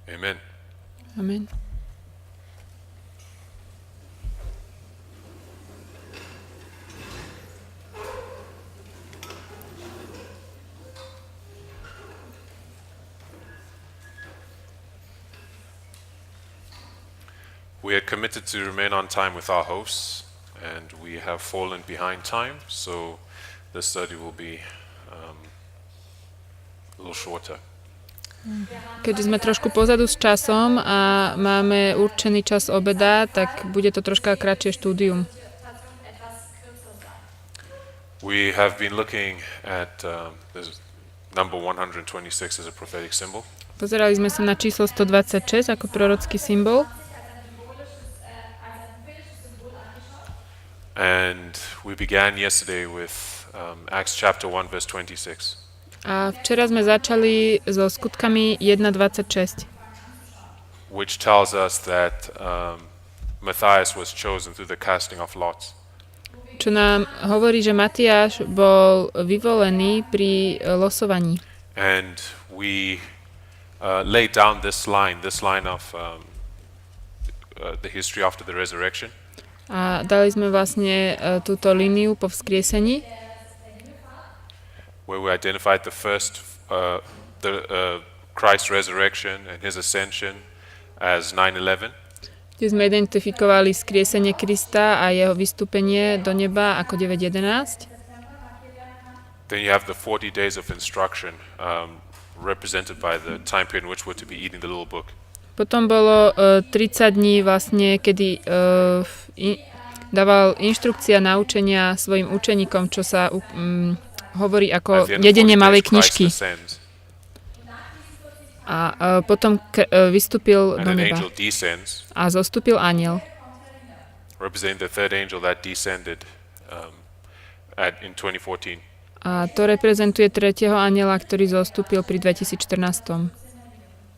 Amen. Amen. We are committed to remain on time with our hosts, and we have fallen behind time, so the study will be a little shorter. Keďže sme trošku pozadu s časom a máme určený čas obeda, tak bude to troška kratšie štúdium. We have been looking at this number 126 as a prophetic symbol. Pozerali sme sa na číslo 126 ako prorocký symbol. And we began yesterday with Acts chapter 1 verse 26. A včera sme začali so skutkami 1.26, which tells us that Matthias was chosen through the casting of lots. čo nám hovorí, že Matiáš bol vyvolený pri losovaní. And we laid down this line of the history after the resurrection. A dali sme vlastne túto líniu po vzkriesení, where we identified the first, Christ's resurrection and his ascension as 9/11. kde sme identifikovali skriesenie Krista a jeho vystúpenie do neba ako 9.11. Then you have the 40 days of instruction, represented by the time period in which we're to be eating the little book. Potom bolo 30 dní vlastne, kedy dával inštrukcia naučenia svojim učeníkom, čo sa hovorí ako jedenie malej knižky. A potom vystúpil do neba a zostúpil anjel. Representing the third angel that descended in 2014. A to reprezentuje tretieho anjela, ktorý zostúpil pri 2014.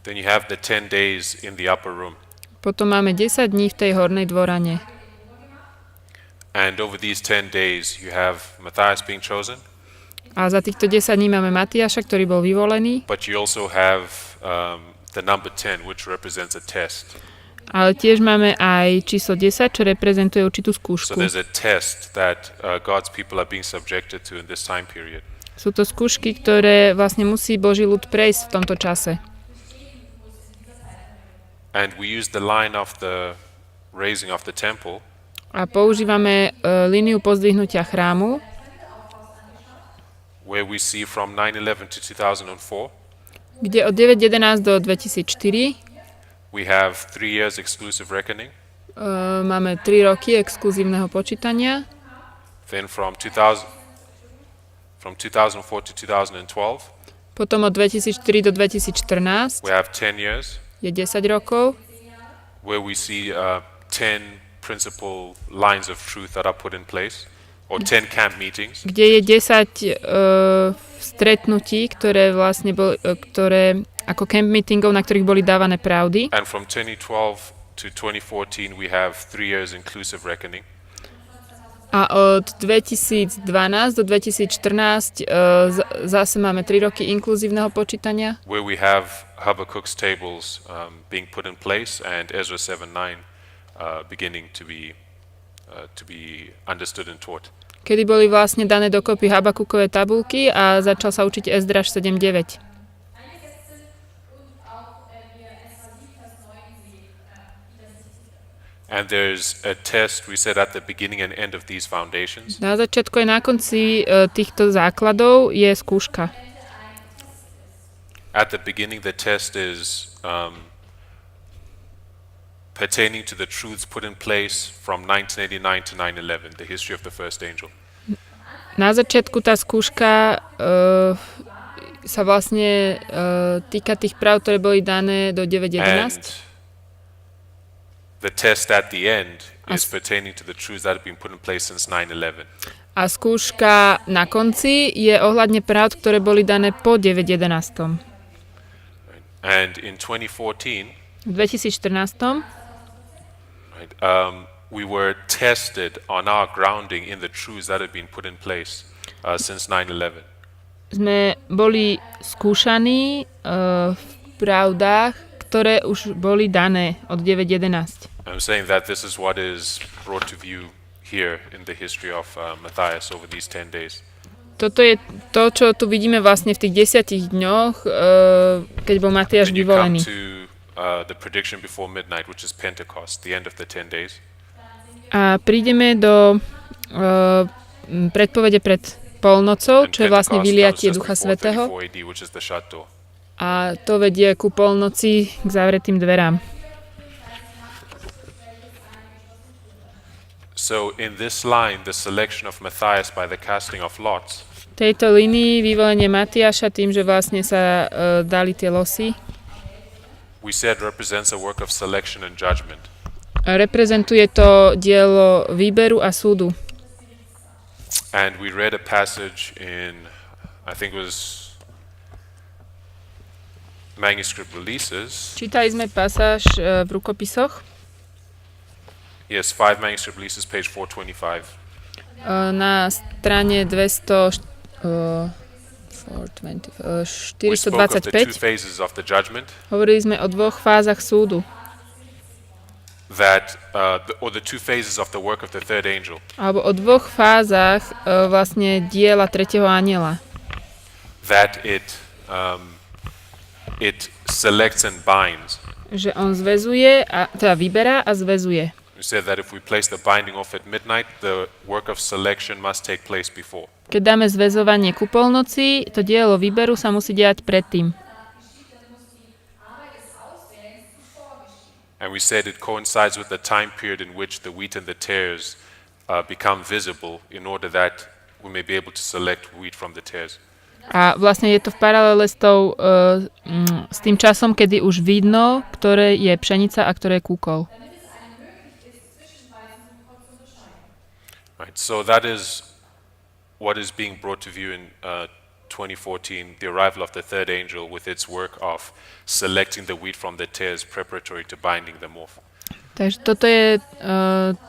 Then you have the 10 days in the upper room. Potom máme 10 dní v tej hornej dvorane. And over these 10 days you have Matthias being chosen. A za týchto 10 dní máme Matiáša, ktorý bol vyvolený. But you also have the number 10, which represents a test. Ale tiež máme aj číslo 10, čo reprezentuje určitú skúšku. So there's a test that God's people are being subjected to in this time period. Sú to skúšky, ktoré vlastne musí Boží ľud prejsť v tomto čase. And we use the line of the raising of the temple. A používame líniu pozdvihnutia chrámu, where we see from 9/11 to 2004. Kde od 9.11 do 2004 we have 3 years exclusive reckoning. Máme 3 roky exkluzívneho počítania. Then from 2004 to 2012. Potom od 2004 do 2014 we have 10 years. Je 10 rokov. Where we see 10 principal lines of truth that are put in place. Or 10 camp meetings. Kde je 10 stretnutí, ktoré vlastne boli, ktoré ako camp meetingov, na ktorých boli dávané pravdy. And from 2012 to 2014 we have 3 years inclusive reckoning. A od 2012 do 2014 zase máme 3 roky inkluzívneho počítania. Where we have Habakkuk's tables being put in place and Ezra 7:9 beginning to be understood and taught. Kedy boli vlastne dané dokopy Habakukové tabulky a začal sa učiť Ezdraž 7.9. And there's a test we said at the beginning and end of these foundations. Na začiatku aj na konci týchto základov je skúška. At the beginning the test is pertaining to the truths put in place from 1989 to 9/11, the history of the first angel. Na začiatku tá skúška sa vlastne týka tých práv, ktoré boli dané do 9.11. The test at the end is pertaining to the truths that have been put in place since 9/11. A skúška na konci je ohľadne práv, ktoré boli dané po 9.11. And in 2014, v 2014 we were tested on our grounding in the truths that have been put in place since 9/11. Sme boli skúšaní v pravdách, ktoré už boli dané od 9.11. I'm saying that this is what is brought to view here in the history of Matthias over these 10 days. Toto je to, čo tu vidíme vlastne v tých 10 dňoch, keď bol Matiáš Then you come vyvolený. to the prediction before midnight, which is Pentecost, the end of the 10 days. A prídeme do predpovede pred polnocou, And čo je vlastne Pentecost vyliatie comes just Ducha before Svätého. 34 AD, which is the shut door. A to vedie ku polnoci, k zavretým dverám. So in this line, the selection of Matthias by the casting of lots V tejto línii vyvolenie Matiáša tým, že vlastne sa dali tie losy, we said represents a work of selection and judgment. reprezentuje to dielo výberu a súdu. And we read a passage in, I think it was manuscript releases. Čítali sme pasáž v rukopisoch Yes, 5 manuscript releases, page 425. na strane We spoke of the two 425. phases of the judgment, Hovorili sme o dvoch fázach súdu. that, or the two phases of the work of the third angel. Alebo o dvoch fázach vlastne diela tretieho anjela. That it selects and binds. Že on zväzuje, teda vyberá a zväzuje. We said that if we place the binding off at midnight, the work of selection must take place before. Keď dáme zväzovanie ku polnoci, to dielo výberu sa musí diať predtým. And we said it coincides with the time period in which the wheat and the tares become visible, in order that we may be able to select wheat from the tares. A vlastne je to v paralele s tým časom, kedy už vidno, ktoré je pšenica a ktoré je kúkol. Right, so that is what is being brought to view in 2014, the arrival of the third angel with its work of selecting the wheat from the tares preparatory to binding them off. Takže toto je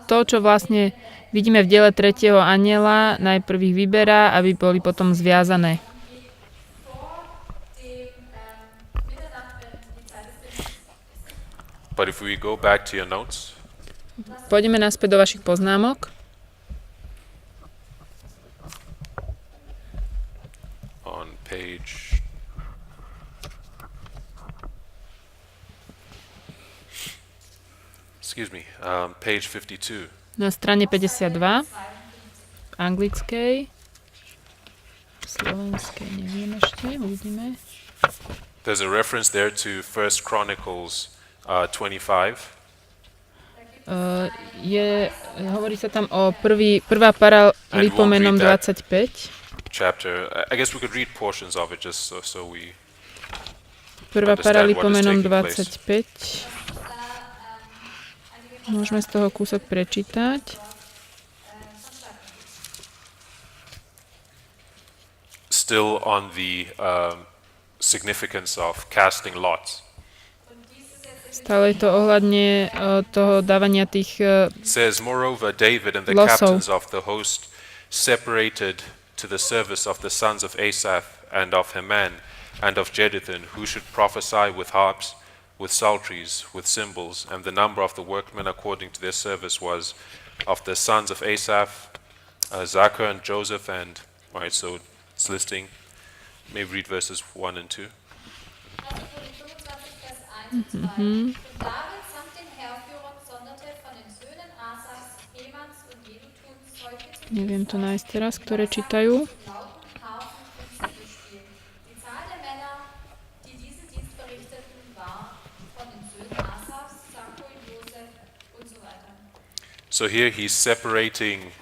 to, čo vlastne vidíme v diele tretieho anjela. Najprv ich vyberá, aby boli potom zviazané. But if we go back to your notes, Pôjdeme naspäť do vašich poznámok. on page page 52. Na strane 52, anglickej, slovenskej neviem ešte, uvidíme. There's a reference there to 1 Chronicles 25. Hovorí sa tam o prvá paralipomenom And we'll read 25. Chapter. I guess we could read portions of it just so we. Prvá understand what is paralipomenom taking place. 25. Môžeme z toho kúsok prečítať. Still on the significance of casting lots. Stále je to ohľadne toho dávania tých It says, moreover, David and the losov. captains of the host separated to the service of the sons of Asaph and of Heman and of Jeduthun, who should prophesy with harps, with psalteries, with cymbals, and the number of the workmen according to their service was of the sons of Asaph, Zachar and Joseph, and, all right, so it's listing, maybe read verses 1 and 2. David samt den Heerführern sonderte von den Söhnen Asafs, Hemans und Jedutuns solche zu Neviem to nájsť teraz, ktoré čítajú. Lauten, Harfen und Zither spielen. Die Zahl der Männer, die diesen Dienst verrichteten, war von den Söhnen Asafs, Samuel, Josef und so weiter. So here he's separating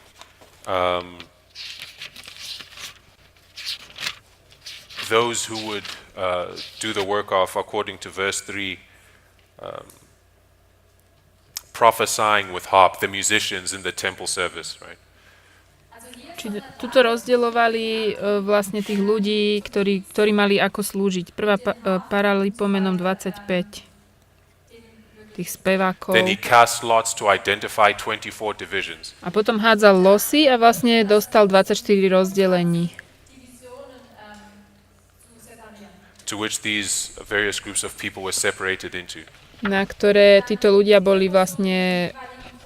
those who would do the work of, according to verse 3, prophesying with harp, the musicians in the temple service, right? Čiže tuto rozdielovali vlastne tých ľudí, ktorí mali ako slúžiť. Prvá paralipomenom 25. Tých spevákov. Then he cast lots to identify 24 divisions. A potom hádzal losy a vlastne dostal 24 rozdelení. to which these various groups of people were separated into. na ktoré títo ľudia boli vlastne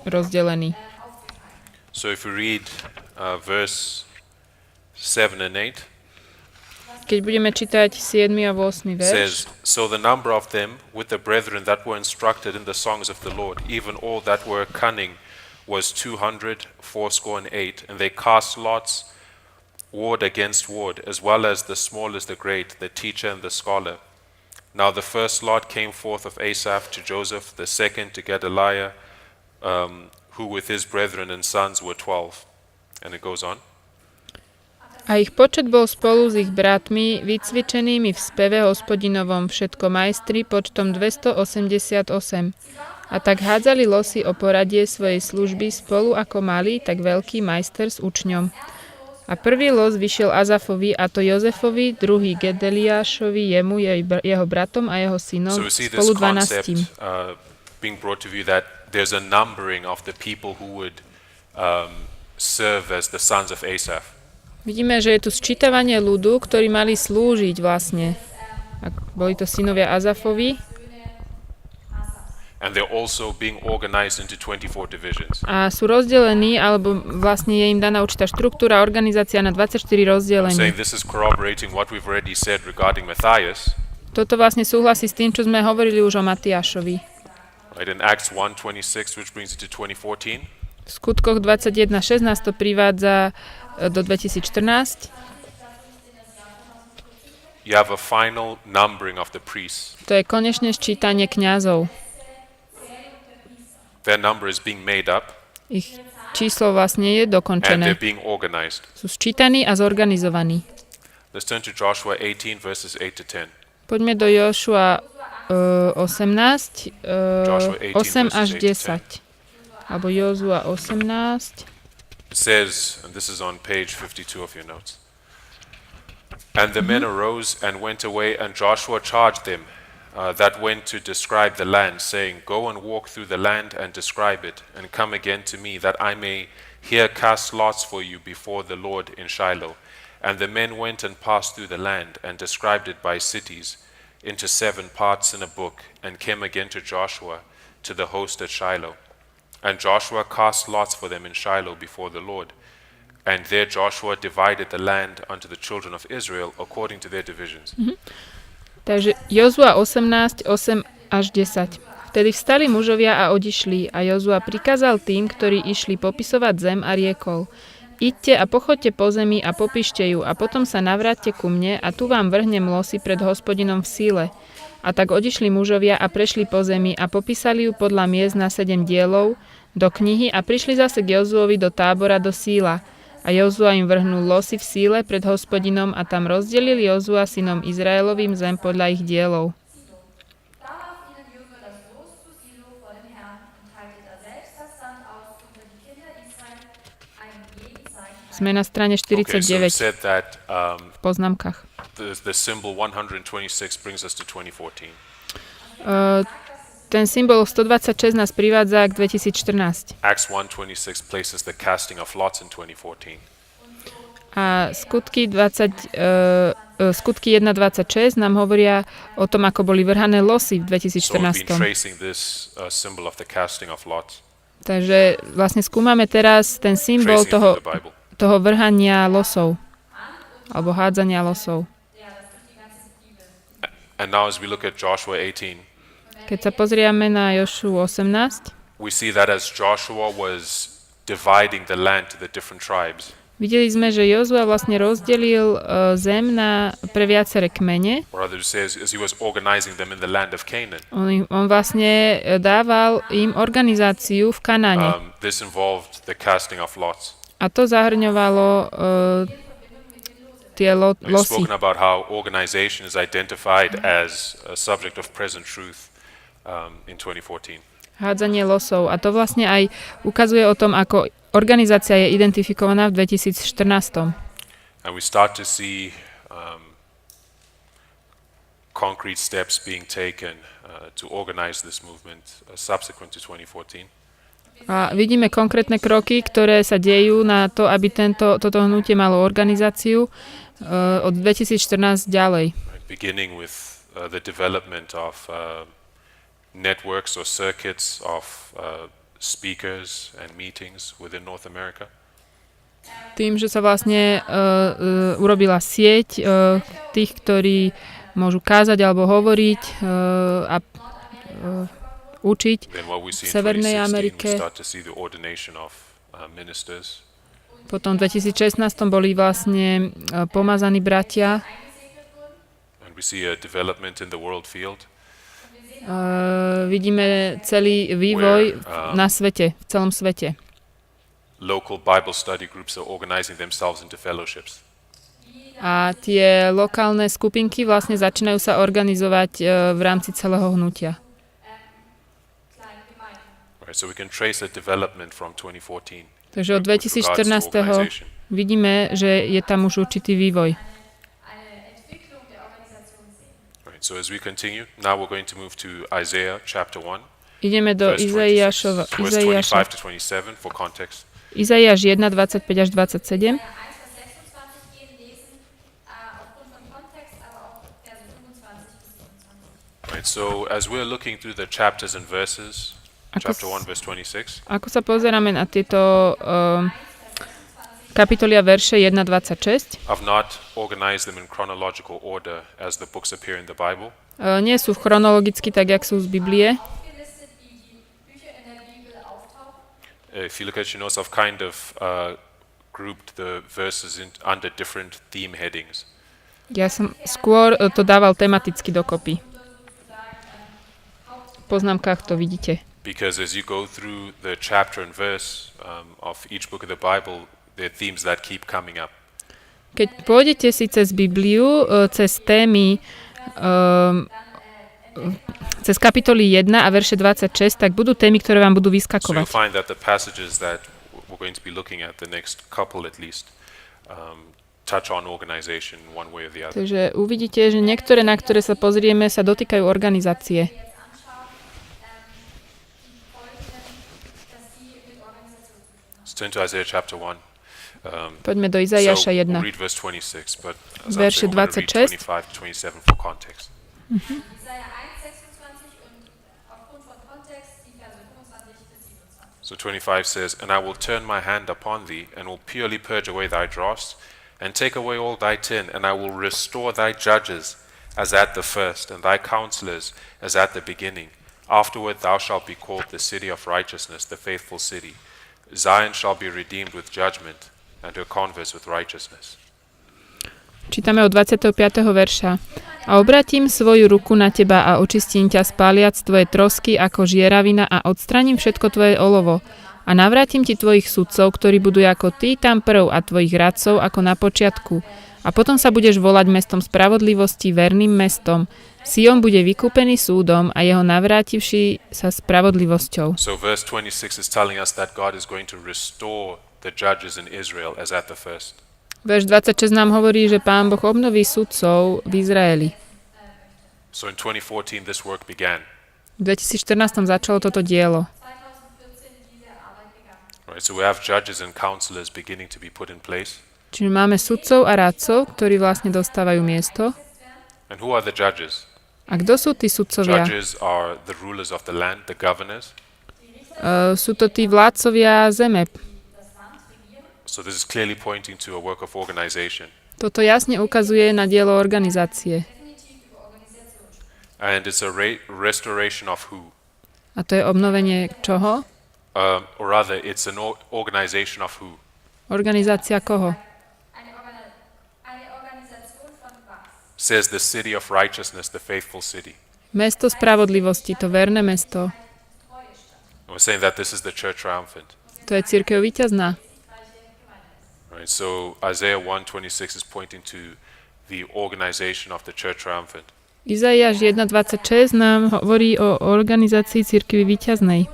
rozdelení. So if we read verse 7 and 8, Keď budeme čítať 7. a 8. verš, says, So the number of them with the brethren that were instructed in the songs of the Lord, even all that were cunning, was 200, fourscore and 8, and they cast lots, ward against ward, as well as the small as the great, the teacher and the scholar. Now the first lot came forth of Asaph to Joseph, the second to Gedaliah, who with his brethren and sons were 12. And it goes on. a ich počet bol spolu s ich bratmi, vycvičenými v speve hospodinovom, všetko majstri, počtom 288. A tak hádzali losy o poradie svojej služby spolu ako malý, tak veľký majster s učňom. A prvý los vyšiel Azafovi, a to Jozefovi, druhý Gedeliášovi, jemu, jeho bratom a jeho synom, So we see this spolu concept 12. being brought to view that there's a numbering of the people who would serve as the sons of Asaph. Vidíme, že je tu sčítavanie ľudu, ktorí mali slúžiť vlastne. A boli to synovia Azafovi. And they're also being organized into 24 divisions. A sú rozdelení, alebo vlastne je im daná určitá štruktúra, organizácia na 24 I'm rozdelení. saying this is corroborating what we've already said regarding Matthias. Toto vlastne súhlasí s tým, čo sme hovorili už o Matiášovi. Right, in Acts 1:26, which brings it to 2014. V skutkoch 21.6 nás to privádza do 2014. You have a final numbering of the priests. To je konečné sčítanie kňazov. Their number is being made up Ich číslo vlastne je and they're dokončené. being organized. Sú sčítaní a zorganizovaní. Let's turn to Joshua 18 verses 8 to 10. Poďme do Jošua 18, Joshua 18 8 až verses 8 to 10. Alebo Jozua 18. It says, and this is on page 52 of your notes, And the men arose and went away, and Joshua charged them that went to describe the land, saying, Go and walk through the land and describe it, and come again to me, that I may here cast lots for you before the Lord in Shiloh. And the men went and passed through the land, and described it by cities, into 7 parts in a book, and came again to Joshua, to the host at Shiloh. And Joshua cast lots for them in Shiloh before the Lord. And there Joshua divided the land unto the children of Israel according to their divisions. Takže Jozua 18, 8 až 10. Vtedy vstali mužovia a odišli, a Jozua prikázal tým, ktorí išli popisovať zem, a riekol: Idte a pochoďte po zemi a popíšte ju, a potom sa navráťte ku mne, a tu vám vrhnem losy pred Hospodinom v síle. A tak odišli mužovia a prešli po zemi a popísali ju podľa miest na 7 dielov do knihy, a prišli zase k Jozuovi do tábora do Síla. A Jozua im vrhnul losy v Síle pred Hospodinom, a tam rozdelil Jozua synom Izraelovým zem podľa ich dielov. Darauf ihnen Josua das Los zu Silo vor dem Herrn und teilte daselbst das Land aus unter die Kinder Israel, einem jeden Zeichen. Sme na strane Okay, so we 49 said that v poznámkach. the symbol 126 brings us to 2014. Ten symbol 126 nás privádza k 2014. Acts 1:26 places the casting of lots in 2014. A skutky 1.26 nám hovoria o tom, ako boli vrhané losy v So we've been 2014. tracing this symbol of the casting of lots, Takže vlastne skúmame teraz ten symbol tracing it through the Bible. toho vrhania losov. Alebo hádzania losov. And now as we look at Joshua 18, Keď sa pozrieme na Jošu 18, we see that as Joshua was dividing the land to the different tribes, videli sme, že Jozua vlastne rozdelil zem pre viaceré kmene. or others says as he was organizing them in the land of Canaan. On vlastne dával im organizáciu v Kanáne. This involved the casting of lots. A to zahrňovalo tie We've losy. spoken about how organization is identified as a subject of present truth in 2014. Hádzanie losov. A to vlastne aj ukazuje o tom, ako organizácia je identifikovaná v 2014. And we start to see concrete steps being taken to organize this movement subsequent to 2014. A vidíme konkrétne kroky, ktoré sa dejú na to, aby toto hnutie malo organizáciu od 2014 ďalej. beginning with the development of networks or circuits of speakers and meetings within North America. Tým, že sa vlastne urobila sieť tých, ktorí môžu kázať alebo hovoriť a učiť Then what we v see in Severnej 2016, we Amerike. start to see the ordination of ministers. Potom v 2016 boli vlastne pomazaní bratia. And we see a development in the world field Vidíme celý vývoj na svete, v celom svete. local Bible study groups are organizing themselves into fellowships. A tie lokálne skupinky vlastne začínajú sa organizovať v rámci celého hnutia. Right, so we can trace a development from 2014. Takže od 2014. Vidíme, že je tam už určitý vývoj. Right, so as we continue, now we're going to move to Isaiah chapter 1, Ideme do verse 25 to 27 for context. Izaiáš 1, 25 až 27. 1 Vers 26 gehen lesen, aufgrund von Kontext, aber auch Verse 25 bis 27. Right, so as we're looking through the chapters and verses, chapter 1 verse 26, Ako sa pozeráme na tieto kapitoly a verše 1.26, I've not organized them in chronological order as the books appear in the Bible. nie sú chronologicky tak, jak sú z Biblie. Aufgelistet, wie die Bücher in der Bibel auftauchen. If you look at your notes, I've kind of grouped the verses under different theme headings. Ja som skôr to dával tematicky dokopy. V poznámkach to vidíte. Because as you go through the chapter and verse of each book of the Bible, there are themes that keep coming up. Keď pôjdete si cez Bibliu, cez témy, cez kapitoly 1 a verše 26, tak budú témy, ktoré vám budú So you'll vyskakovať. find that the passages that we're going to be looking at, the next couple at least, touch on organization one way or the other. Takže uvidíte, že niektoré, na ktoré sa pozrieme, sa dotýkajú organizácie. Let's turn to Isaiah chapter 1. Poďme do So Izaiáša we'll 1. read verse 26, but as I Verše say, we're going to read 26. 25 to 27 for context. Jesaja 1, 26 und aufgrund von Kontext die Verse 25 bis 27. So 25 says, And I will turn my hand upon thee, and will purely purge away thy dross, and take away all thy tin, and I will restore thy judges as at the first, and thy counselors as at the beginning. Afterward thou shalt be called the city of righteousness, the faithful city. Zion shall be redeemed with judgment, and her converts with righteousness. Čítame od 25. verša. A obratím svoju ruku na teba a očistím ťa spáliac tvoje trosky ako žieravina a odstraním všetko tvoje olovo. A navrátim ti tvojich sudcov, ktorí budú ako ty tam prv a tvojich radcov ako na počiatku. A potom sa budeš volať mestom spravodlivosti, verným mestom. Sion bude vykúpený súdom a jeho navrátivši sa spravodlivosťou. So verse 26 is telling us that God is going to restore the judges in Israel as at the first. Verš 26 nám hovorí, že Pán Boh obnoví sudcov v Izraeli. So in 2014 this work began. V 2014 začalo toto dielo. 2014 diese Arbeit begann. Right, so we have judges and counselors beginning to be put in place. Čiže máme sudcov a radcov, ktorí vlastne dostávajú miesto. And who are the judges? A kto sú tí sudcovia? Judges are the rulers of the land, the governors. Sú to tí vládcovia zeme. So this is clearly pointing to a work of organization. Toto jasne ukazuje na dielo organizácie. And it's a restoration of who? A to je obnovenie čoho? Or rather, it's an organization of who? Organizácia koho? Eine Organisation von was? Says the city of righteousness, the faithful city. Mesto spravodlivosti, to verné mesto. And we're saying that this is the church triumphant. To je cirkev víťazná. Right, so Isaiah 1:26 is pointing to the organization of the church triumphant. Izaiáš 1.26 nám hovorí o organizácii cirkvi víťaznej.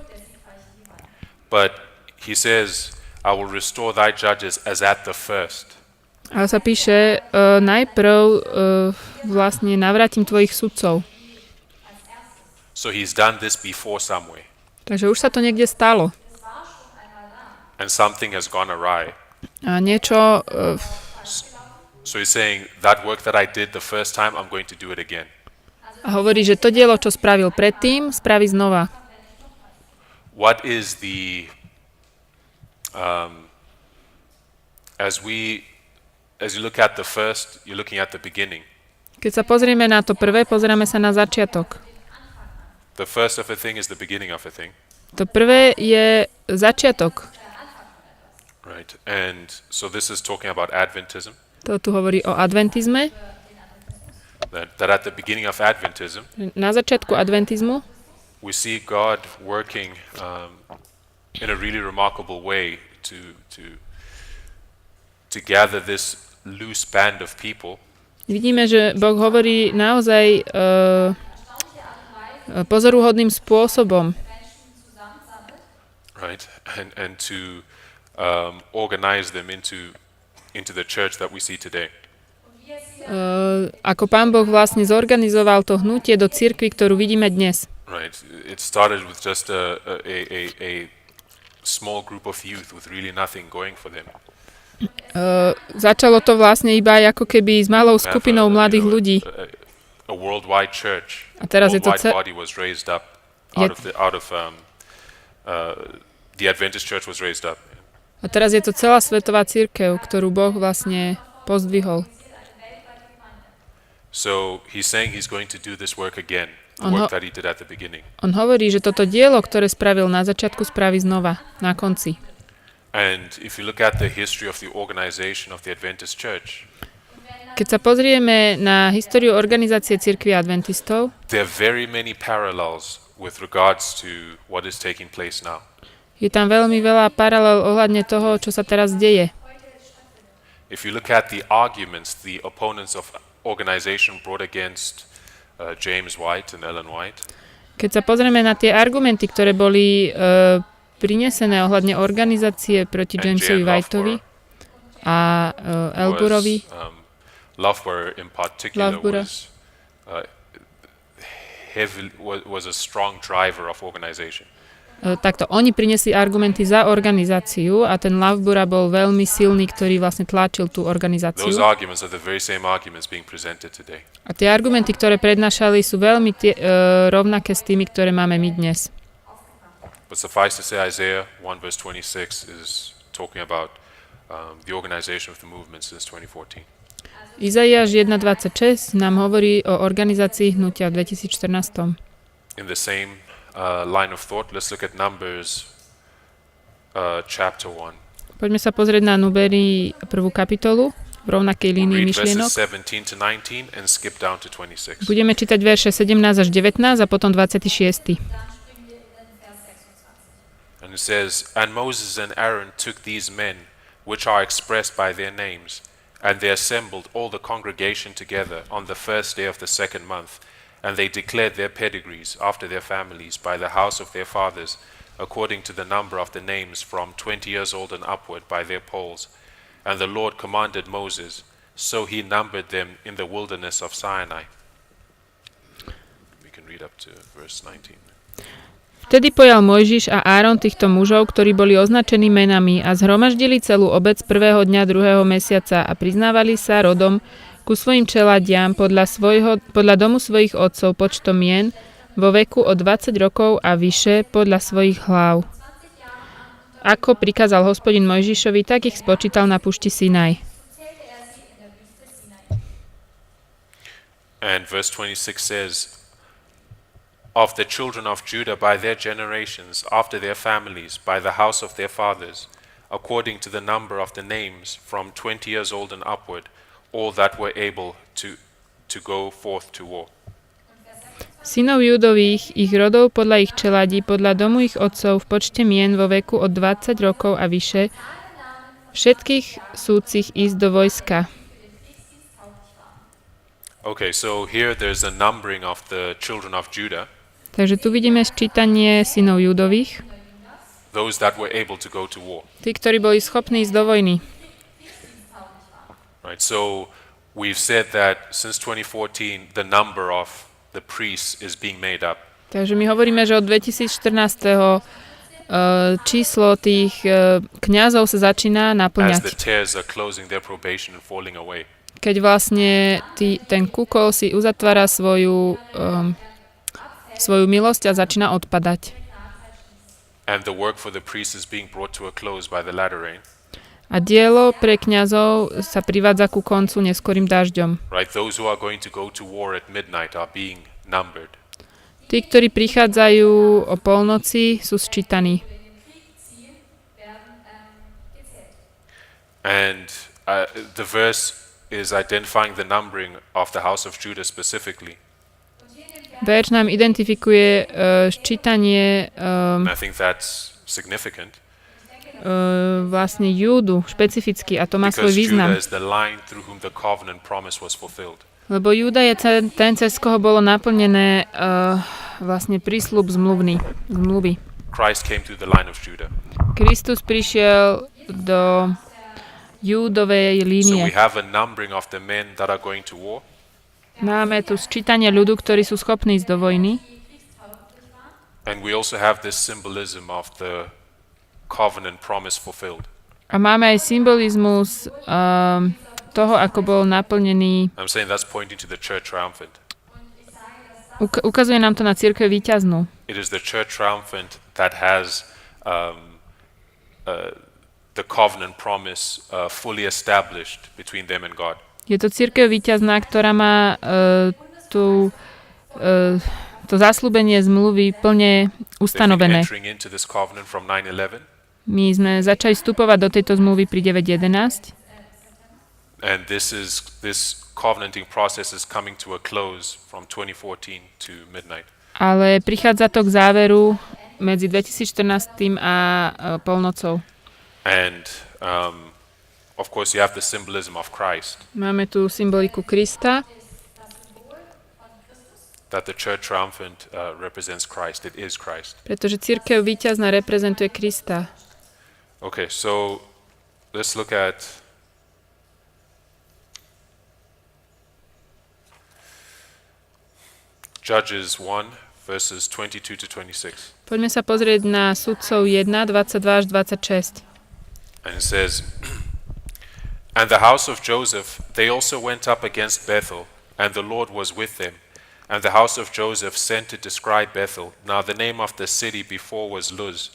But he says, I will restore thy judges as at the first. Ale sa píše, najprv vlastne navrátim tvojich sudcov. So he's done this before some way. Takže už sa to niekde stalo. And something has gone awry. A niečo So he's saying that work that I did the first time, I'm going to do it again. A hovorí, že to dielo, čo spravil predtým, spraví znova. What is the as you look at the first, you're looking at the beginning. Keď sa pozrieme na to prvé, pozeráme sa na začiatok. The first of a thing is the beginning of a thing. To prvé je začiatok. Right. And so this is talking about Adventism. To tu hovorí o adventizme. That at the beginning of Adventism, Na začiatku adventizmu we see God working in a really remarkable way to gather this loose band of people vidíme, že Boh hovorí naozaj pozoruhodným spôsobom. right? And to organize them into the church that we see today. Ako Pán Boh vlastne zorganizoval to hnutie do cirkvi, ktorú vidíme dnes. Right. It started with just a small group of youth with really nothing going for them. Začalo to vlastne iba ako keby s malou skupinou mladých ľudí. A worldwide church. A teraz je to worldwide body was raised up out of the Adventist church was raised up. A teraz je to celá svetová cirkev, ktorú Boh vlastne pozdvihol. So he's saying he's going to do this work again, the work that he did at the beginning. On hovorí, že toto dielo, ktoré spravil na začiatku, spraví znova, na konci. And if you look at the history of the organization of the Adventist church, Keď sa pozrieme na históriu organizácie cirkvi adventistov, there are very many parallels with regards to what is taking place now. je tam veľmi veľa paralel ohľadne toho, čo sa teraz deje. If you look at the arguments the opponents of organization brought against James White and Ellen White, Keď sa pozrieme na tie argumenty, ktoré boli prinesené ohľadne organizácie proti And Jamesovi Jan Whiteovi a Elburovi, Loughborough in particular Loughborough. was a strong driver of organization. takto oni priniesli argumenty za organizáciu a ten Loughborough bol veľmi silný, ktorý vlastne tlačil tú organizáciu. Those arguments are the very same arguments being presented today. A tie argumenty, ktoré prednášali, sú veľmi rovnaké s tými, ktoré máme my dnes. But suffice to say, Isaiah 1 verse 26 is talking about the organization of the movement since 2014. Izaiáš 1.26 nám hovorí o organizácii hnutia v 2014. In the same line of thought, let's look at Numbers chapter 1. Poďme sa pozrieť na Númery 1. kapitolu v rovnakej línii Read myšlienok. verses 17 to 19 and skip down to 26. Budeme čítať verše 17 až 19 a potom 26. And it says, And Moses and Aaron took these men, which are expressed by their names, and they assembled all the congregation together on the first day of the second month, and they declared their pedigrees after their families by the house of their fathers, according to the number of the names from 20 years old and upward by their polls. And the Lord commanded Moses, so he numbered them in the wilderness of Sinai. We can read up to verse 19. Vtedy pojal Mojžiš a Áron týchto mužov, ktorí boli označení menami a zhromaždili celú obec prvého dňa druhého mesiaca a priznávali sa rodom ku svojim čeladiam podľa domu svojich otcov počtom mien vo veku od 20 rokov a vyše podľa svojich hlav. Ako prikázal Hospodin Mojžišovi, tak ich spočítal na púšti Sinaj. And verse 26 says, Of the children of Judah by their generations, after their families, by the house of their fathers, according to the number of the names, from 20 years old and upward, all that were able to go forth to war. Synov Judových, ich rodov podľa ich čeladí, podľa domu ich otcov v počte mien vo veku od 20 rokov a vyše, všetkých súcich ísť do vojska. Okay, so here there's a numbering of the children of Judah, Takže tu vidíme sčítanie synov Judových, those that were able to go to war. tí, ktorí boli schopní ísť do vojny. Right, so we've said that since 2014 the number of the priests is being made up. Takže my hovoríme, že od 2014. Číslo tých kňazov sa začína As naplňať. the tares are closing their probation and falling away. keď vlastne ten kukol si uzatvára svoju milosť a začína odpadať. And the work for the priests is being brought to a close by the latter rain. A dielo pre kňazov sa privádza ku koncu neskorým dažďom. Right, those who are going to go to war at midnight are being numbered. Tí, ktorí prichádzajú o polnoci, sú sčítaní. And the verse is identifying the numbering of the house of Judah specifically. Verš nám identifikuje sčítanie And I think that's significant vlastne Júdu špecificky a to má svoj because význam. Judah is the line through whom the covenant promise was fulfilled. Lebo Júda je ten, cez koho bolo naplnené vlastne prísľub zmluvy. Christ came through the line of Judah. Kristus prišiel do Júdovej So línie. we have a numbering of the men that are going to war. Máme tu sčítanie ľudu, ktorí sú schopní ísť do vojny. And we also have this symbolism of the covenant promise fulfilled. A máme aj symbolizmus toho, ako bol naplnený. I'm saying that's pointing to the church triumphant. Ukazuje nám to na cirkev víťaznú. It is the church triumphant that has the covenant promise fully established between them and God. Je to cirkev víťazná, ktorá má to zasľúbenie zmluvy plne ustanovené. Entering into this covenant from 9/11. My sme začali vstupovať do tejto zmluvy pri 9.11 And this covenanting process is coming to a close from 2014 to midnight. ale prichádza to k záveru medzi 2014 a polnocou. And of course you have the symbolism of Christ, Máme tu symboliku Krista, that the church triumphant represents Christ. It is Christ. pretože cirkev víťazná reprezentuje Krista. Okay, so let's look at Judges 1, verses 22 to 26. Poďme sa pozrieť na Sudcov 1, 22 až 26. And it says, And the house of Joseph, they also went up against Bethel, and the Lord was with them. And the house of Joseph sent to describe Bethel. Now the name of the city before was Luz.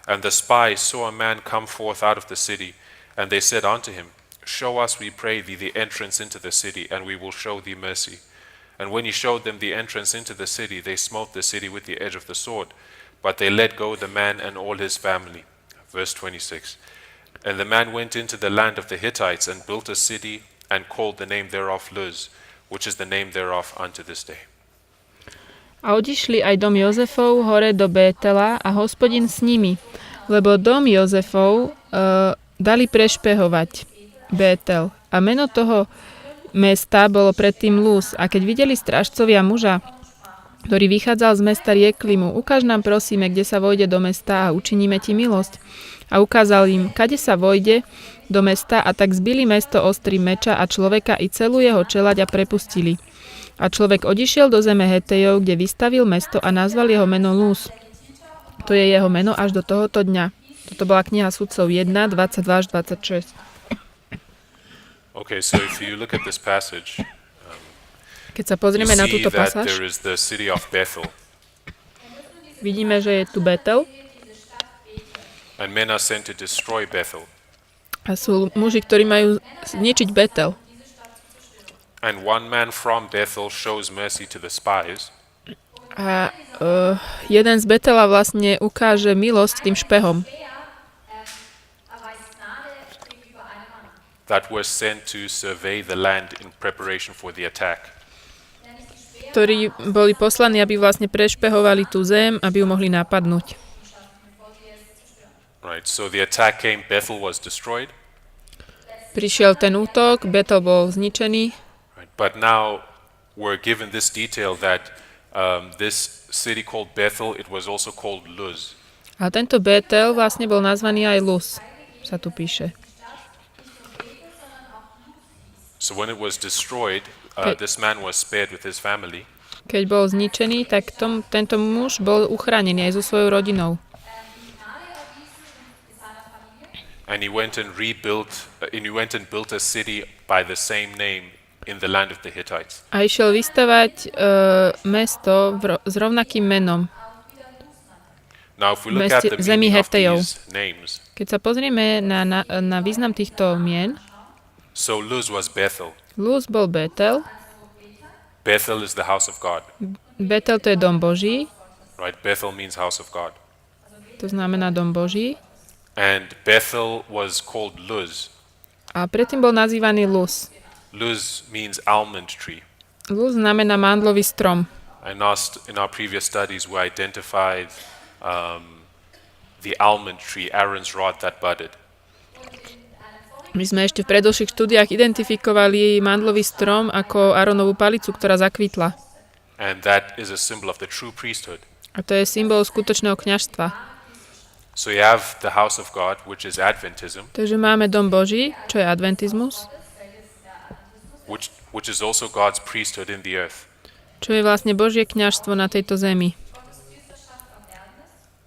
And the spies saw a man come forth out of the city, and they said unto him, Show us, we pray thee, the entrance into the city, and we will show thee mercy. And when he showed them the entrance into the city, they smote the city with the edge of the sword, but they let go the man and all his family. Verse 26. And the man went into the land of the Hittites and built a city and called the name thereof Luz, which is the name thereof unto this day. A odišli aj dom Jozefov hore do Bétela a Hospodin s nimi, lebo dom Jozefov dali prešpehovať Bétel. A meno toho mesta bolo predtým Luz. A keď videli strážcovia muža, ktorý vychádzal z mesta, riekli mu, ukáž nám prosíme, kde sa vojde do mesta a učiníme ti milosť. A ukázal im, kade sa vojde do mesta, a tak zbili mesto ostrým meča a človeka i celú jeho čeľaď a prepustili. A človek odišiel do zeme Hetejov, kde vystavil mesto a nazval jeho meno Luz. To je jeho meno až do tohoto dňa. Toto bola kniha Sudcov 1, 22 až 26. Okay, so if you look at this passage, Keď sa you pozrieme na see túto that pasáž, there is the city of Bethel, vidíme, že je tu Betel and men are sent to destroy Bethel. a sú muži, ktorí majú zničiť Betel. And one man from Bethel shows mercy to the spies, A jeden z Betela vlastne ukáže milosť tým špehom, that were sent to survey the land in preparation for the attack. ktorí boli poslaní, aby vlastne prešpehovali tú zem, aby ju mohli napadnúť. Right, so the attack came, Bethel was destroyed, Prišiel ten útok, Betel bol zničený, right, but now we're given this detail that this city called Bethel, it was also called Luz. a tento Betel vlastne bol nazvaný aj Luz, sa tu píše. So when it was destroyed, this man was spared with his family, Keď bol zničený, tak tento muž bol uchránený aj so svojou rodinou. And he went and built a city by the same name in the land of the Hittites. A išiel vystavať mesto s rovnakým menom. Now, if we look at the Zemi meaning of Hetejov. these names, Keď sa pozrieme na význam týchto mien, so Luz was Bethel. Luz bol Betel, Bethel is the house of God, Betel to je dom Boží, right? Bethel means house of God. to znamená dom Boží, And Bethel was called Luz. a predtým bol nazývaný Luz. Luz means almond tree. Luz znamená mandlový strom. In our previous studies, we identified the almond tree, Aaron's rod that budded. My sme ešte v predošlých štúdiách identifikovali mandlový strom ako Áronovú palicu, ktorá zakvitla. And that is a symbol of the true priesthood. A to je symbol skutočného kňažstva. So you have the house of God, which is Adventism, Takže máme dom Boží, čo je adventizmus, which is also God's priesthood in the earth. čo je vlastne Božie kňažstvo na tejto zemi.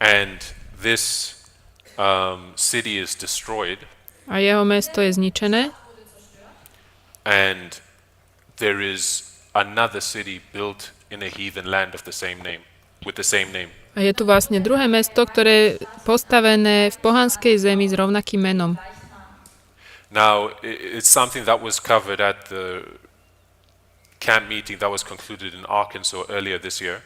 And this city is destroyed, A jeho mesto je zničené and there is another city built in a heathen land of the same name, with the same name. a je tu vlastne druhé mesto, ktoré je postavené v pohanskej zemi s rovnakým menom. Now, it's something that was covered at the camp meeting that was concluded in Arkansas earlier this year.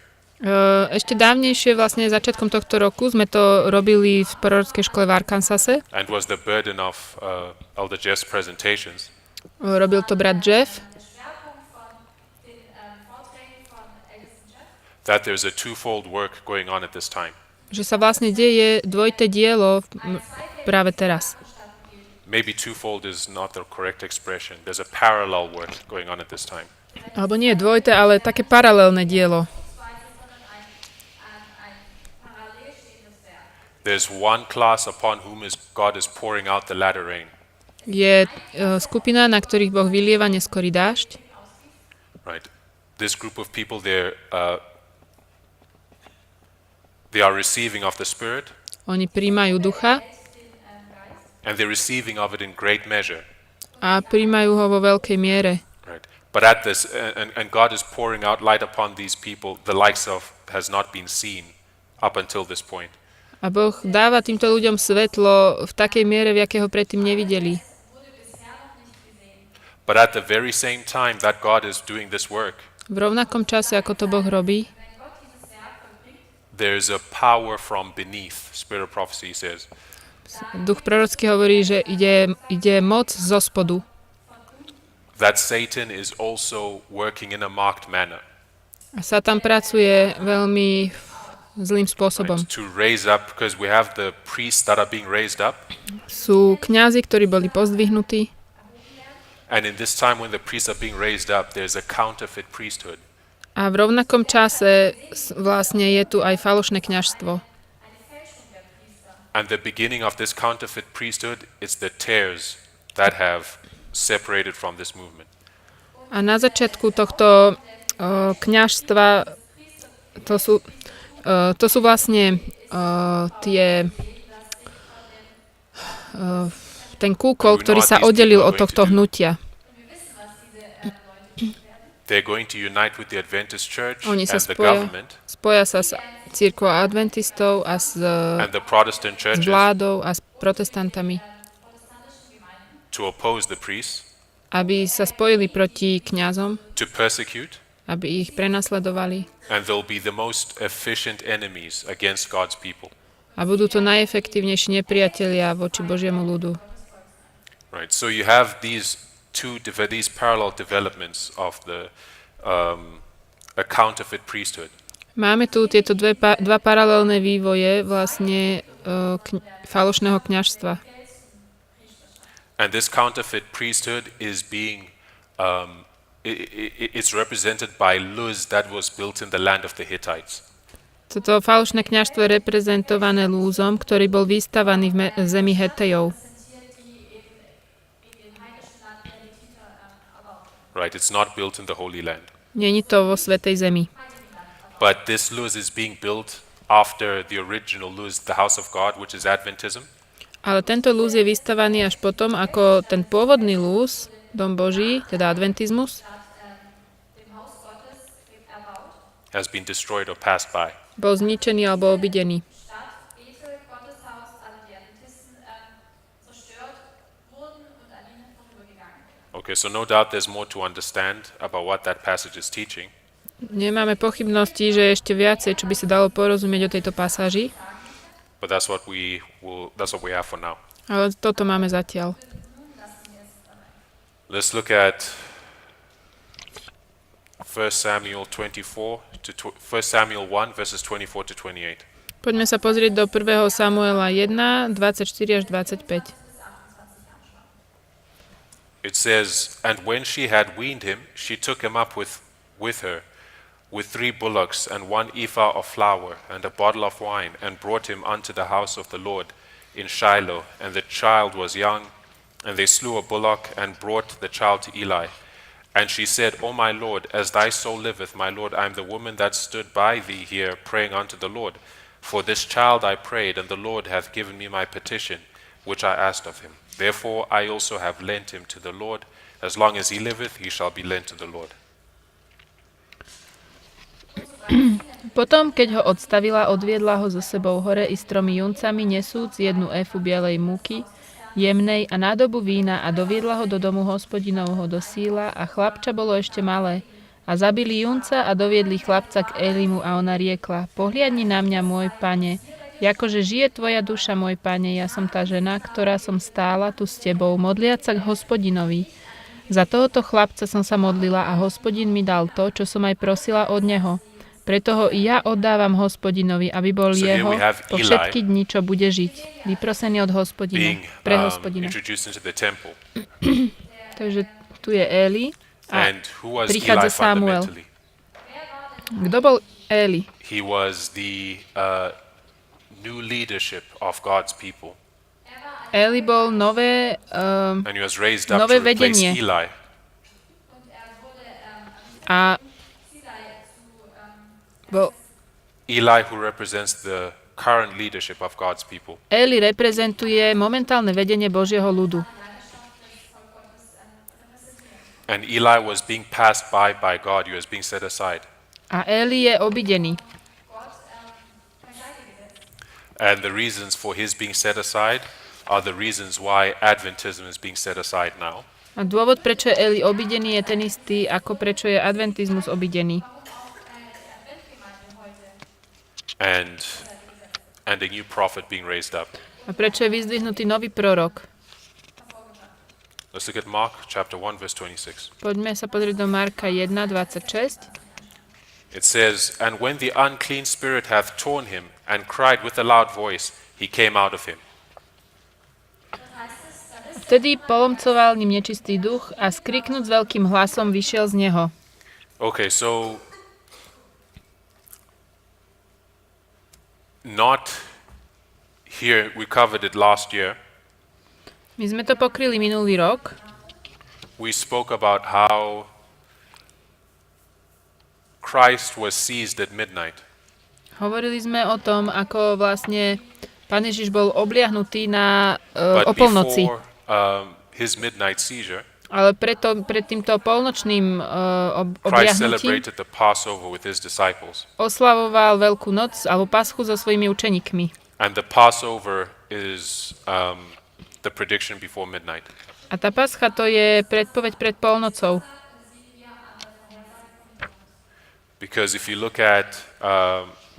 Ešte dávnejšie, vlastne začiatkom tohto roku, sme to robili v prorockej škole v Arkansase. And was the burden of Elder Jeff's presentations. Robil to brat Jeff. Schwerpunkt von den Vorträgen von Ältesten Jeff. That there's a twofold work going on at this time. Že sa vlastne deje dvojité dielo práve teraz. Maybe twofold is not the correct expression. There's a parallel work going on at this time. Alebo nie dvojité, ale také paralelné dielo. There's one class upon whom God is pouring out the latter rain. Je skupina, na ktorých Boh vylieva neskorý dážď. Right. This group of people, they are receiving of the Spirit, Oni príjmajú ducha and they're receiving of it in great measure. a príjmajú ho vo veľkej miere. Right. But at this, and God is pouring out light upon these people, the likes of has not been seen up until this point. A Boh dáva týmto ľuďom svetlo v takej miere, v jakého predtým nevideli. But at the very same time that God is doing this work, V rovnakom čase, ako to Boh robí, there's a power from beneath. Spirit of prophecy says. duch prorocký hovorí, že ide moc zo spodu. That Satan is also working in a marked manner. A Satan pracuje veľmi zlým spôsobom. Right, to raise up, because we have the priests that are being raised up, Sú kňazi, ktorí boli pozdvihnutí, and in this time when the priests are being raised up, there's a counterfeit priesthood. a v rovnakom čase vlastne je tu aj falošné kňažstvo. And the beginning of this counterfeit priesthood is the tares that have separated from this movement. A na začiatku tohto kňažstva to sú vlastne ten kúkol, ktorý sa oddelil od tohto hnutia. They're going to unite with the Adventist Church Oni sa and the government spoja sa s cirkvou adventistov a s and the Protestant churches vládou a s protestantami, to oppose the priests, aby sa spojili proti kňazom, to persecute, aby ich prenasledovali. and they'll be the most efficient enemies against God's people. A budú to najefektívnejší nepriatelia voči Božiemu ľudu. Right. So you have these parallel developments of a counterfeit priesthood. Máme tu tieto dva paralelné vývoje vlastne falošného kňažstva. And this counterfeit priesthood is being it's represented by Luz that was built in the land of the Hittites. Toto falošné kňažstvo je reprezentované Lúzom, ktorý bol vystavaný v zemi Hetejov. Right, it's not built in the Holy Land. Není to vo Svätej zemi. But this Luz is being built after the original Luz, the house of God, which is Adventism. Ale tento lúz je vystavaný až potom, ako ten pôvodný lúz, dom Boží, teda adventizmus, dem Haus Gottes erbaut. has been destroyed or passed by. bol zničený alebo obidený. Stadt, Bethel, Gotteshaus, also die Adventisten zerstört wurden und an ihnen vorübergegangen. Okay, so no doubt there's more to understand about what that passage is teaching. Nemáme pochybnosti, že ešte viacej, čo by sa dalo porozumieť o tejto pasáži, But that's what we have for now. ale toto máme zatiaľ. Let's look at 1 Samuel 1 Samuel 1 verses 24 to 28. Poďme sa pozrieť do 1. Samuela 1, 24 až 25. It says, "And when she had weaned him, she took him up with her, with 3 bullocks and 1 ephah of flour and a bottle of wine, and brought him unto the house of the Lord in Shiloh. And the child was young, and they slew a bullock and brought the child to Eli. And she said, O my Lord, as thy soul liveth, my Lord, I am the woman that stood by thee here praying unto the Lord. For this child I prayed, and the Lord hath given me my petition, which I asked of him. Therefore I also have lent him to the Lord. As long as he liveth, he shall be lent to the Lord." Potom, keď ho odstavila, odviedla ho so sebou hore i s 3 juncami, nesúc 1 efu bielej múky, jemnej a nádobu vína, a doviedla ho do domu hospodinovho do Síla, a chlapča bolo ešte malé. A zabili junca a doviedli chlapca k Elimu, a ona riekla: Pohliadni na mňa, môj pane, akože žije tvoja duša, môj pane, ja som tá žena, ktorá som stála tu s tebou, modliac sa k Hospodinovi. Za tohoto chlapca som sa modlila a Hospodin mi dal to, čo som aj prosila od neho. Preto ho i ja oddávam Hospodinovi, aby bol So here jeho we have po Eli všetky dni, čo bude žiť. Vyprosený od Hospodina, being pre Hospodina. introduced into the temple. Takže tu je Eli a And who was Eli prichádza Samuel. fundamentally? Kto bol Eli? He was the new leadership of God's people. Eli bol nové, And he was raised up Nové to replace vedenie. Eli. a bol, Eli who represents the current leadership of God's people. Eli reprezentuje momentálne vedenie Božieho ľudu. And Eli was being passed by God. He was being set aside. A Eli je obidený. And the reasons for his being set aside are the reasons why Adventism is being set aside now. A dôvod, prečo je Eli obidený, je ten istý, ako prečo je adventizmus obidený. And a new prophet being raised up. A prečo je vyzdvihnutý nový prorok. Let's look at Mark chapter 1 verse 26. Poďme sa pozrieť do Marka 1:26. It says, "And when the unclean spirit hath torn him, and cried with a loud voice, he came out of him." Vtedy polomcoval ním nečistý duch a skriknúť s veľkým hlasom vyšiel z neho. Okay, so not here, we covered it last year. My sme to pokryli minulý rok. We spoke about how Christ was seized at midnight. Hovorili sme o tom, ako vlastne Pán Ježiš bol obliahnutý na But o polnoci. before his midnight seizure, Ale pred týmto polnočným Christ obliahnutím celebrated the Passover with his disciples. oslavoval Veľkú noc alebo Paschu so svojimi učeníkmi. And the Passover is the prediction before midnight. A tá pascha to je predpoveď pred polnocou. Because if you look at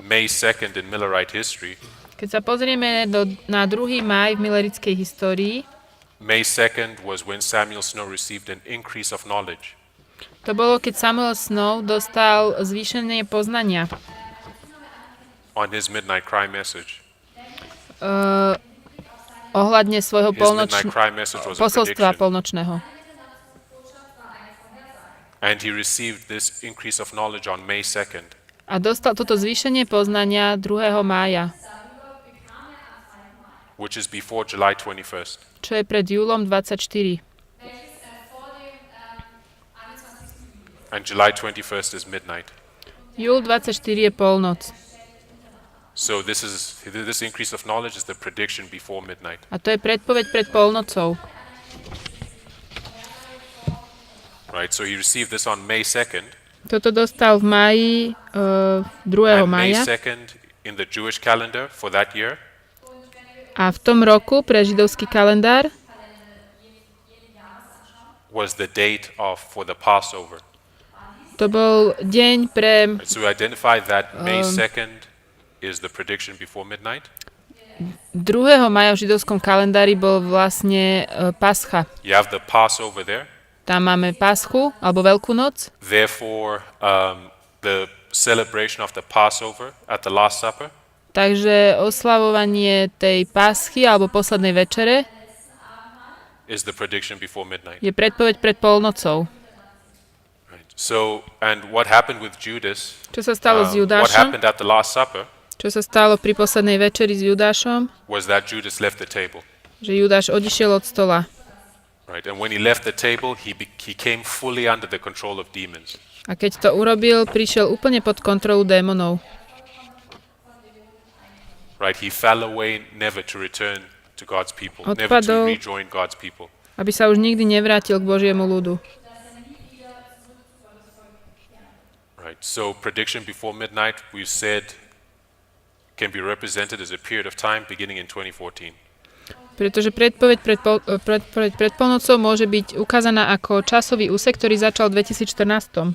May 2nd in Millerite history, Keď sa pozrieme na 2. máj v milerickej histórii, May 2nd was when Samuel Snow received an increase of knowledge. to bolo, keď Samuel Snow dostal zvýšenie poznania On his midnight cry message. ohľadne svojho His midnight cry message was a posolstva prediction. polnočného. And he received this increase of knowledge on May 2nd. A dostal toto zvýšenie poznania 2. mája, Which is before July 21st. čo je pred júlom 24. And July 21st is midnight. Júl 24 je polnoc. So this increase of knowledge is the prediction before midnight. A to je predpoveď pred polnocou. Right? So he received this on May 2nd, Toto dostal v máji, 2. and May mája. 2nd in the Jewish calendar for that year A v tom roku pre židovský kalendár was the date for the Passover. to bol deň pre Right? So we identified that May 2nd is the prediction before midnight. 2. mája v židovskom kalendári bol vlastne Pascha. You have the Passover there. Tam máme Paschu, alebo Veľkú noc. Therefore, the celebration of the Passover at the Last Supper Takže oslavovanie tej Paschy, alebo poslednej večere, is the prediction before midnight. je predpoveď pred polnocou. Right. So, and what happened with Judas? Čo sa stalo s What Judášom? happened at the Last Supper Čo sa stalo pri poslednej večeri s Judášom? was that Judas left the table. Že Judáš odišiel od stola. Right. And when he left the table, he came fully under the control of demons. A keď to urobil, prišiel úplne pod kontrolu démonov. Right. He fell away, never to return to God's people, never to Odpadol. rejoin God's people. Aby sa už nikdy nevrátil k Božiemu ľudu. Right. So prediction before midnight, we've said, can be represented as a period of time beginning in 2014. Pretože predpoveď pred polnocou môže byť ukázaná ako časový úsek, ktorý začal v 2014.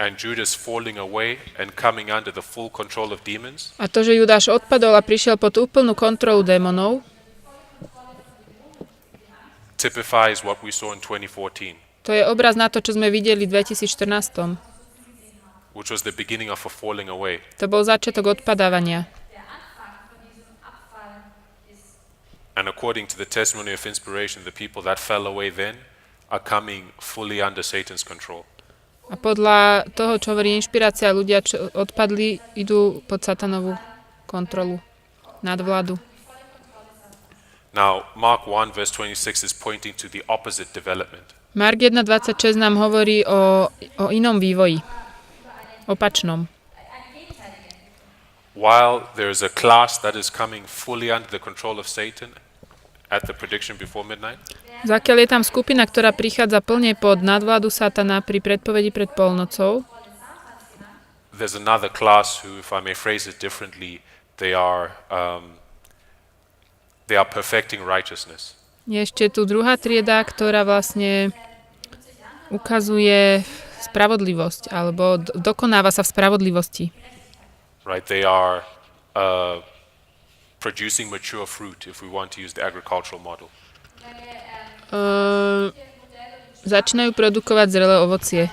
And Judas falling away and coming under the full control of demons A to, že Judáš odpadol a prišiel pod úplnú kontrolu démonov, typifies what we saw in 2014, to je obraz na to, čo sme videli v 2014. which was the beginning of a falling away. To bol začiatok odpadávania. And according to the testimony of inspiration, the people that fell away then are coming fully under Satan's control. A podľa toho, čo hovorí inšpirácia, ľudia, čo odpadli, idú pod satanovú kontrolu, nadvládu. Now, Mark 1 verse 26 is pointing to the opposite development. Mark 1.26 nám hovorí o inom vývoji, opačnom. While there is a class that is coming fully under the control of Satan at the prediction before midnight, Zakiaľ je tam skupina, ktorá prichádza plne pod nadvládu satana pri predpovedi pred polnocou, there's another class who, if I may phrase it differently, they are perfecting righteousness. je ešte tu druhá trieda, ktorá vlastne ukazuje spravodlivosť, alebo dokonáva sa v spravodlivosti. Right? They are producing mature fruit, if we want to use the agricultural model. Začínajú produkovať zrelé ovocie.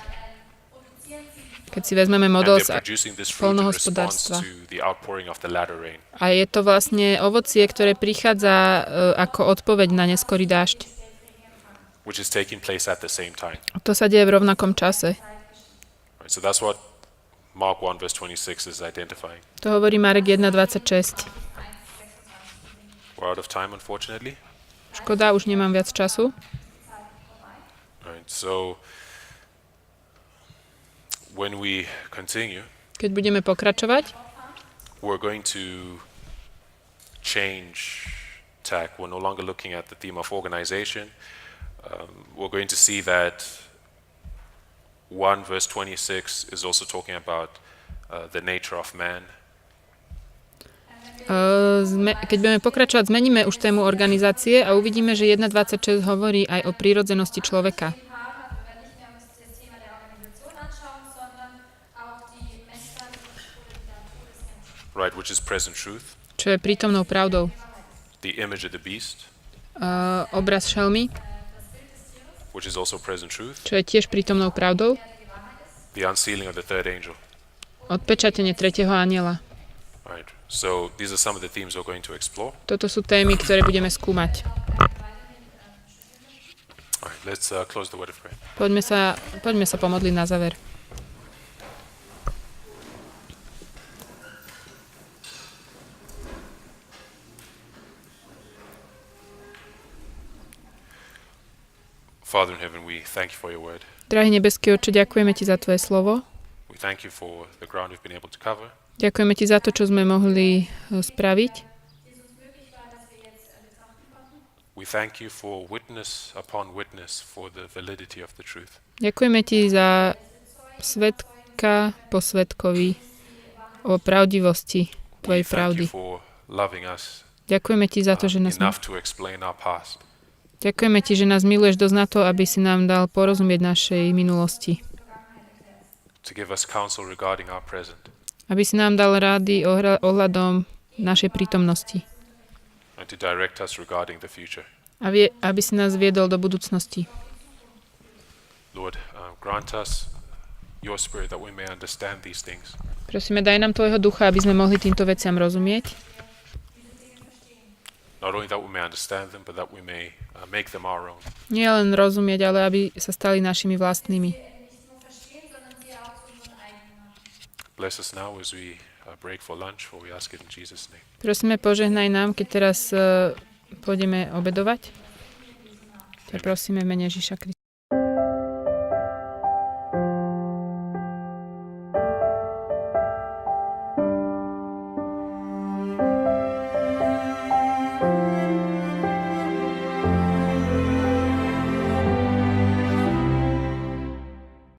Keď si vezmeme And model they're z producing this fruit in response poľnohospodárstva. to the outpouring of the latter rain. A je to vlastne ovocie, ktoré prichádza ako odpoveď na neskorý dážď. Which is taking place at the same time. A to sa deje v rovnakom čase. Right? So that's what Mark 1 verse 26 is identifying. To hovorí Marek 1.26. We're out of time, unfortunately. Škoda, už nemám viac času. Right? So when we continue, Keď budeme pokračovať, we're going to change tack. We're no longer looking at the theme of organization. We're going to see that 1 verse 26 is also talking about the nature of man. keď budeme pokračovať, zmeníme už tému organizácie a uvidíme, že 1.26 hovorí aj o prírodzenosti človeka. Right, which is present truth, Čo je prítomnou pravdou. the image of the beast, Obraz šelmy, which is also present truth, čo je tiež prítomnou pravdou. the unsealing of the third angel. Odpečatenie tretieho anjela. Right. So these are some of the themes we're going to explore. Toto sú témy, ktoré budeme skúmať. All right, let's close the word of prayer. Poďme sa pomodliť na záver. Father in heaven, we thank you for your word. Drahý nebeský Otče, ďakujeme Ti za Tvoje slovo. We thank you for the ground we've been able to cover. Ďakujeme ti za to, čo sme mohli spraviť. We thank you for witness upon witness for the validity of the truth. Ďakujeme ti za svedka po svedkovi o pravdivosti tvojej We thank pravdy. you for loving us Ďakujeme ti za to, že nás enough to explain our past. Ďakujeme ti, že nás miluješ dosť na to, aby si nám dal porozumieť našej minulosti. To give us counsel regarding our present. Aby si nám dal rády ohľadom našej prítomnosti. And to direct us regarding the future. Aby si nás viedol do budúcnosti. Lord, grant us your spirit that we may understand these things. Prosíme, daj nám tvojho ducha, aby sme mohli týmto veciam rozumieť. Not only that we may understand them, but that we may make them our own. Nie len rozumieť, ale aby sa stali našimi vlastnými. Bless us now as we break for lunch, for we ask it in Jesus' name. Prosíme, požehnaj nám, keď teraz pôjdeme obedovať. Prosíme v mene Ježiša Krista.